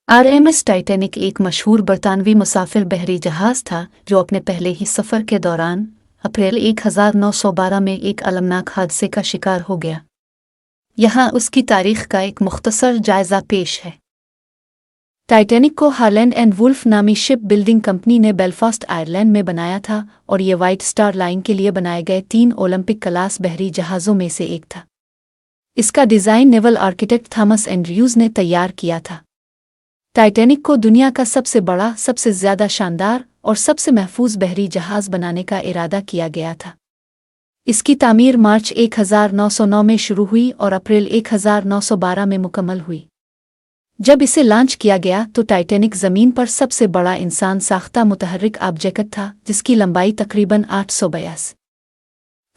RMS Titanic एक मशहूर बरतानवी मुसाफिर बहरी जहाज़ था जो अपने पहले ही सफ़र के दौरान अप्रैल 1912 में एक अलमनाक हादसे का शिकार हो गया। यहाँ उसकी तारीख का एक मुख्तसर जायज़ा पेश है। टाइटैनिक को हारलैंड एंड वुल्फ नामी शिप बिल्डिंग कंपनी ने बेलफास्ट आयरलैंड में बनाया था और ये व्हाइट स्टार लाइन के लिए बनाए गए 3 ओलंपिक क्लास बहरी जहाज़ों में से एक था। इसका design naval architect Thomas Andrews ने तैयार किया था। टाइटैनिक को दुनिया का सबसे बड़ा, सबसे ज़्यादा शानदार और सबसे महफूज बहरी जहाज़ बनाने का इरादा किया गया था। इसकी तामीर मार्च 1909 में शुरू हुई और अप्रैल 1912 में मुकम्मल हुई। जब इसे लॉन्च किया गया तो टाइटैनिक ज़मीन पर सबसे बड़ा इंसान साख्ता मुतहर्रिक ऑब्जेक्ट था, जिसकी लंबाई तकरीबन 882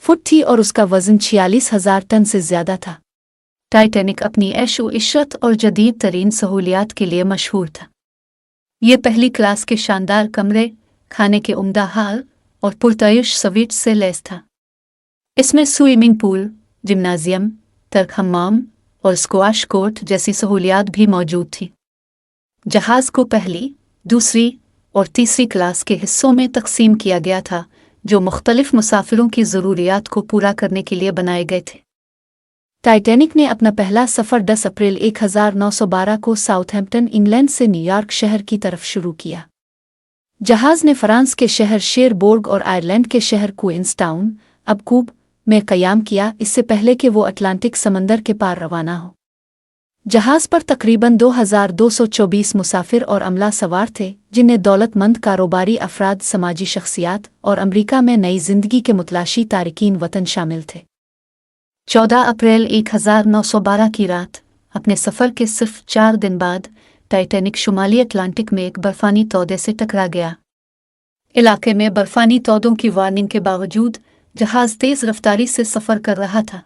फुट थी और उसका वज़न 46,000 टन से ज़्यादा था। टाइटैनिक अपनी ऐशो इशरत और जदीद तरीन सहूलियात के लिए मशहूर था। ये पहली क्लास के शानदार कमरे, खाने के उम्दा हाल और पुरतयश स्वीट्स से लैस था। इसमें स्विमिंग पूल, जिम्नाजियम, तर्क हम्माम और स्क्वाश कोर्ट जैसी सहूलियात भी मौजूद थी। जहाज़ को पहली, दूसरी और तीसरी क्लास के हिस्सों में तकसीम किया गया था, जो मुख्तलिफ मुसाफिरों की ज़रूरियात को पूरा करने के लिए बनाए गए थे। टाइटैनिक ने अपना पहला सफ़र 10 अप्रैल 1912 को साउथहैम्पटन, इंग्लैंड से न्यूयॉर्क शहर की तरफ शुरू किया। जहाज़ ने फ्रांस के शहर शेरबोर्ग और आयरलैंड के शहर क्वींसटाउन, अब कूब, में क़याम किया, इससे पहले कि वो अटलांटिक समंदर के पार रवाना हो। जहाज़ पर तकरीबन 2224 मुसाफिर और अमला सवार थे, जिनमें दौलतमंद कारोबारी अफराद, समाजी शख्सियात और अमरीका में नई ज़िंदगी के मुतलाशी तारिकीन वतन शामिल थे। 14 अप्रैल 1912 की रात, अपने सफ़र के सिर्फ 4 दिन बाद, टाइटैनिक शुमाली अटलांटिक में एक बर्फ़ानी तौदे से टकरा गया। इलाके में बर्फ़ानी तौदों की वार्निंग के बावजूद जहाज़ तेज़ रफ्तारी से सफ़र कर रहा था।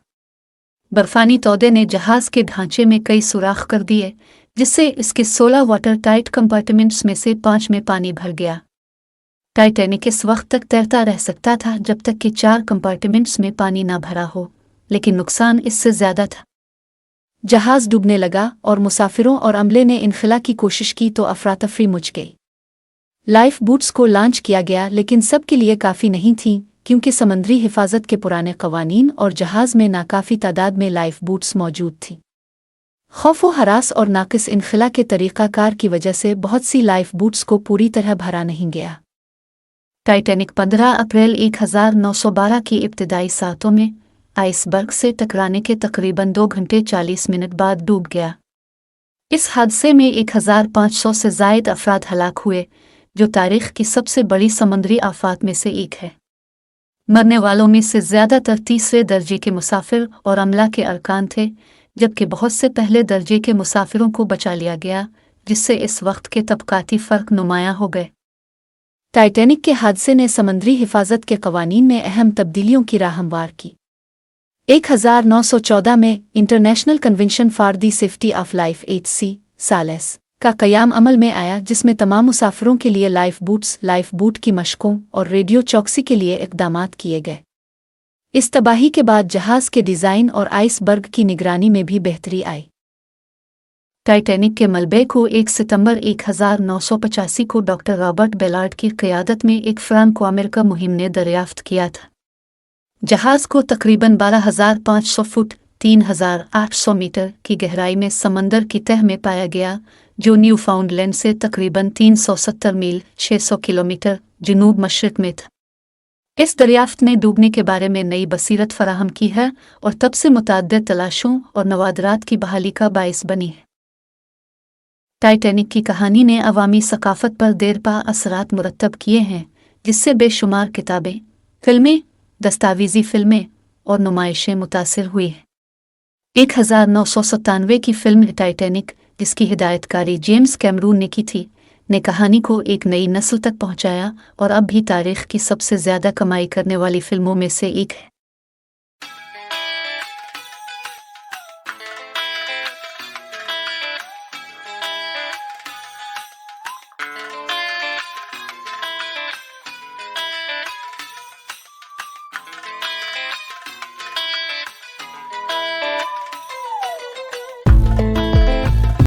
बर्फ़ानी तौदे ने जहाज़ के ढांचे में कई सुराख कर दिए, जिससे इसके 16 वाटर टाइट कंपार्टमेंट्स में से 5 में पानी भर गया। टाइटैनिक इस वक्त तक तैरता रह सकता था जब तक कि 4 कंपार्टमेंट्स में पानी ना भरा हो, लेकिन नुकसान इससे ज़्यादा था। जहाज़ डूबने लगा और मुसाफिरों और अमले ने इनखला की कोशिश की तो अफरातफरी मच गई। लाइफ बूट्स को लॉन्च किया गया, लेकिन सब के लिए काफ़ी नहीं थीं, क्योंकि समंदरी हिफाजत के पुराने कवानीन और जहाज़ में नाकाफ़ी तादाद में लाइफ बूट्स मौजूद थीं। खौफ व हरास और नाकिस इनखला के तरीक़ाकार की वजह से बहुत सी लाइफ बूट्स को पूरी तरह भरा नहीं गया। टाइटैनिक 15 अप्रैल 1912 की इब्तिदाई सातों में आइसबर्ग से टकराने के तकरीबन 2 घंटे 40 मिनट बाद डूब गया। इस हादसे में 1500 से ज़ायद अफराद हलाक हुए, जो तारीख़ की सबसे बड़ी समुद्री आफात में से एक है। मरने वालों में से ज़्यादातर तीसरे दर्जे के मुसाफिर और अमला के अरकान थे, जबकि बहुत से पहले दर्जे के मुसाफिरों को बचा लिया गया, जिससे इस वक्त के तबकाती फ़र्क नुमायाँ हो गए। टाइटैनिक के हादसे ने समंदरी हिफाजत के कवानीन में अहम तब्दीलियों की राह हमवार की। 1914 में international convention for the safety of life (HC) का क़याम अमल में आया, जिसमें तमाम मुसाफिरों के लिए लाइफ बूट की मशकों और रेडियो चौकसी के लिए इक़दामात किए गए। इस तबाही के बाद जहाज़ के डिज़ाइन और आइसबर्ग की निगरानी में भी बेहतरी आई। टाइटैनिक के मलबे को 1 सितंबर 1985 को डॉक्टर रॉबर्ट बेलार्ड की क़यादत में एक फ्रांको-अमेरिका मुहिम ने दरियाफ्त किया था। जहाज़ को तकरीबन 12,500 फुट 3,800 मीटर की गहराई में समंदर की तह में पाया गया, जो न्यूफाउंडलैंड से तकरीबन 370 मील 600 किलोमीटर जनूब मशरिक़ में था। इस दरियाफ्त ने डूबने के बारे में नई बसीरत फराहम की है और तब से मुतअद्दिद तलाशों और नवादरात की बहाली का बाइस बनी है। टाइटैनिक की कहानी ने अवामी सकाफ़त पर देरपा असरात मुरतब किए हैं, जिससे बेशुमार किताबें, फिल्में, दस्तावेज़ी फिल्में और नुमाइशें मुतासिर हुई हैं। 1997 की फिल्म टाइटैनिक, जिसकी हिदायतकारी जेम्स कैमरून ने की थी, ने कहानी को एक नई नस्ल तक पहुंचाया और अब भी तारीख़ की सबसे ज़्यादा कमाई करने वाली फिल्मों में से एक है।